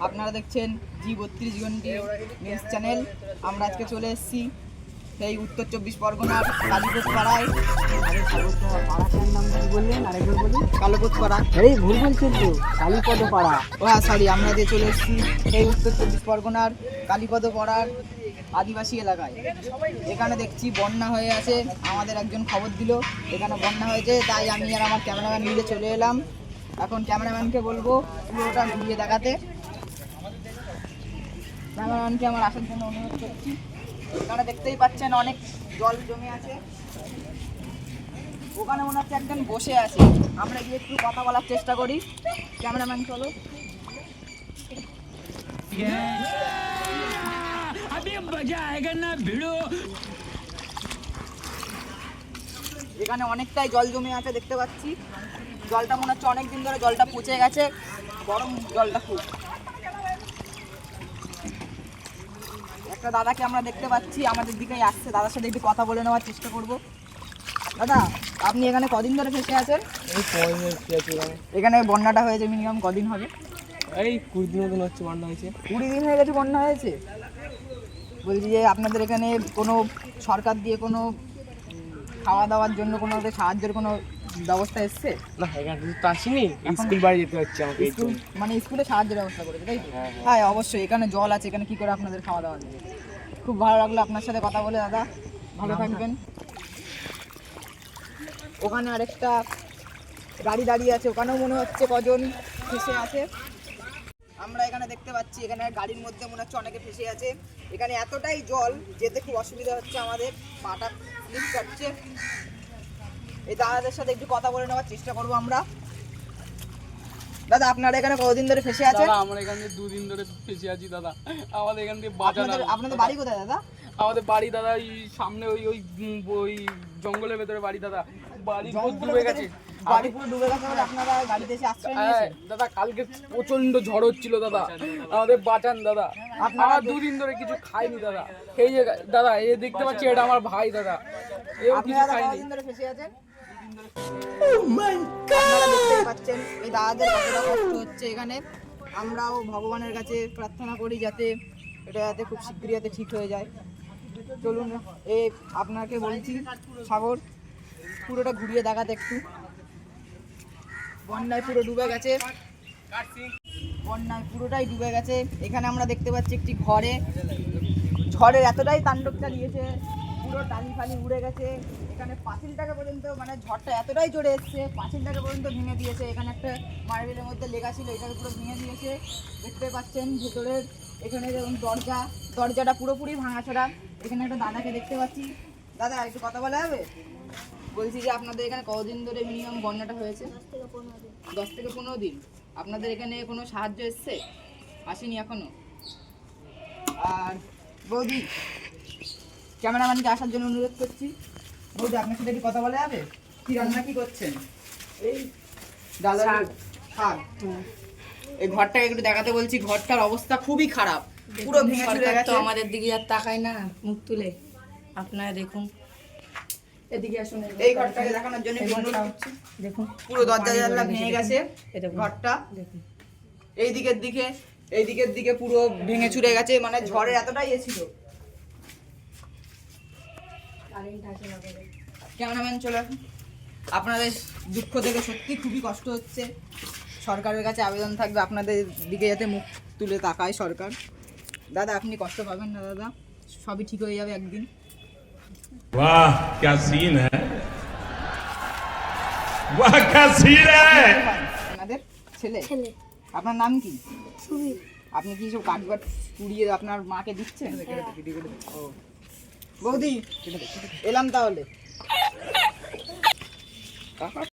আপনারা দেখছেন জি32 ঘন্টি news channel. আমরা আজকে চলে এসেছি সেই উত্তর 24 পরগনার কালীপোত পাড়ায়। পাড়াটার নাম কি বললেন? আরেকবার বলুন। কালীপোত পাড়া, এই ভুল বলছেন তো, কালীপদ পাড়া। ও হ্যাঁ সরি, আমরা যে চলে এসেছি সেই উত্তর 24 পরগনার কালীপদ পাড়ার আদিবাসী এলাকায়। এখানে দেখছি বন্যা হয়ে আছে। আমাদের একজন খবর দিল এখানে বন্যা হয়েছে, তাই আমি আর আমার ক্যামেরাম্যান মিলে চলে এলাম। এখন ক্যামেরাম্যানকে বলবো পুরোটা ঘুরিয়ে দেখাতে। ক্যামেরাম্যানকে আমার আসার জন্য অনুরোধ করছি। এখানে দেখতেই পাচ্ছেন অনেক জল জমে আছে। ওখানে মনে হচ্ছে একজন বসে আছে, আমরা গিয়ে একটু কথা বলার চেষ্টা করি। ক্যামেরাম্যান চলো। এখানে অনেকটাই জল জমে আছে দেখতে পাচ্ছি। জলটা মনে হচ্ছে অনেকদিন ধরে জলটা পচে গেছে, গরম জলটা খুব। একটা দাদাকে আমরা দেখতে পাচ্ছি আমাদের দিকেই আসছে, দাদার সাথে একটু কথা বলে নেওয়ার চেষ্টা করব। দাদা, আপনি এখানে কদিন ধরে ফেসে আছেন? এখানে বন্যাটা হয়েছে মিনিমাম কদিন হবে? এই 20 দিন মতন হচ্ছে বন্যা হয়েছে। 20 দিন হয়ে গেছে বন্যা হয়েছে। বলছি যে আপনাদের এখানে কোনো সরকার দিয়ে কোনো খাওয়া দাওয়ার জন্য কোনো সাহায্যের কোনো ব্যবস্থা এসছে? না, এখানে তো আসেনি, স্কুল বাড়ি যেতে হচ্ছে আমাকে। স্কুল মানে স্কুলে সাহায্যের ব্যবস্থা করেছে তাই তো? হ্যাঁ অবশ্যই, এখানে জল আছে, এখানে কি করে আপনাদের খাওয়া দাওয়া দেবে? খুব ভালো লাগলো আপনার সাথে কথা বলে দাদা, ভালো থাকবেন। ওখানে আরেকটা গাড়ি দাঁড়িয়ে আছে, ওখানেও মনে হচ্ছে কজন ফেসে আছে। আমরা এখানে দেখতে পাচ্ছি এখানে গাড়ির মধ্যে মনে হচ্ছে অনেকে ফেসে আছে। এখানে এতটাই জল যেতে খুব অসুবিধা হচ্ছে, আমাদের পাটা স্লিপ কাটছে। এই দাদাদের সাথে একটু কথা বলে নেওয়ার চেষ্টা করবো আমরা। দাদা, আপনারা এখানে কতদিন ধরে ফেসে আছেন? দাদা, আমরা এখানে 2 দিন ধরে ফেসে আছি দাদা। আমাদের এখান থেকে বাঁচানো। আপনাদের বাড়ি কোথায় দাদা? আমাদের বাড়ি দাদা এই সামনে ওই জঙ্গলের ভেতরে বাড়ি দাদা। বাড়ি পুরো ডুবে গেছে। বাড়ি পুরো ডুবে গেছে বলে আপনারা গাড়িতে এসে আশ্রয় নিয়েছেন? দাদা, কালকে প্রচন্ড ঝড় হচ্ছিল দাদা, আমাদের বাঁচান দাদা। আপনারা 2 দিন ধরে কিছু খাইনি দাদা। এই যে দাদা, এই দেখতে পাচ্ছি এটা আমার ভাই দাদা, এও কিছু আপনারা খাইনি। কতদিন ধরে ফেসে আছেন? আপনারা দেখতেই পাচ্ছেন এই দাদাদের কতটা কষ্ট হচ্ছে এখানে। আমরাও ভগবানের কাছে প্রার্থনা করি যাতে এটা যাতে খুব শীঘ্রই যাতে ঠিক হয়ে যায়। চলুন আপনাকে বলছি সাগর, পুরোটা ঘুরিয়ে দেখাতে একটু। বন্যায় পুরো ডুবে গেছে, বন্যায় পুরোটাই ডুবে গেছে। এখানে আমরা দেখতে পাচ্ছি একটি ঘরে ঝড়ের এতটাই তাণ্ডব চালিয়েছে, পুরো টালি ফালি উড়ে গেছে। এখানে পাঁচিলটাকে পর্যন্ত, মানে ঝড়টা এতটাই জোরে এসছে পাঁচিলটাকে পর্যন্ত ভেঙে দিয়েছে। এখানে একটা মার্বেলের মধ্যে লেখা ছিল, এটাকে পুরো ভেঙে দিয়েছে। দেখতে পাচ্ছেন ভেতরের এখানে যেমন দরজাটা পুরোপুরি ভাঙাচোরা। এখানে একটা দাদাকে দেখতে পাচ্ছি। দাদা, একটু কথা বলা যাবে? বলছি যে আপনাদের এখানে কতদিন ধরে মিনিমাম বন্যাটা হয়েছে? 10 থেকে 15 দিন। আপনাদের এখানে কোনো সাহায্য এসছে? আসেনি এখনো? আর বৌদি, ক্যামেরাম্যানকে আসার জন্য অনুরোধ করছি। বৌদি, আপনার সাথে একটু কথা বলা যাবে? কি রান্না কি করছেন? এই ডাল আর শাক। এই ঘরটাকে একটু দেখাতে বলছি, ঘরটার অবস্থা খুবই খারাপ, পুরো ভেঙে চুরে গেছে। আমাদের দিকে আর তাকায় না মুখ তুলে। আপনারা দেখুন, এদিকে আসুন। এই ঘরটাকে দেখানোর জন্য অনুরোধ করছি। দেখুন পুরো দরজা জানলা ভেঙে গেছে এটা ঘরটা। দেখুন, এই দিকের দিকে পুরো ভেঙে চুরে গেছে, মানে ঝড়ের এতটাই ছিল। ক্যামেরাম্যান চলে আসুন। আপনাদের দুঃখ থেকে সত্যি খুবই কষ্ট হচ্ছে। সরকারের কাছে আবেদন থাকবে আপনাদের দিকে যাতে মুখ তুলে তাকায় সরকার। দাদা, আপনি কষ্ট পাবেন না দাদা, সবই ঠিক হয়ে যাবে একদিন। वाह क्या सीन है वाह क्या सीन है আপনাদের ছেলে? আপনার নাম কি? আপনি কি সব কাঠবাট পুড়িয়ে আপনার মাকে দিচ্ছেন? ও বৌদি, এলাম তাহলে।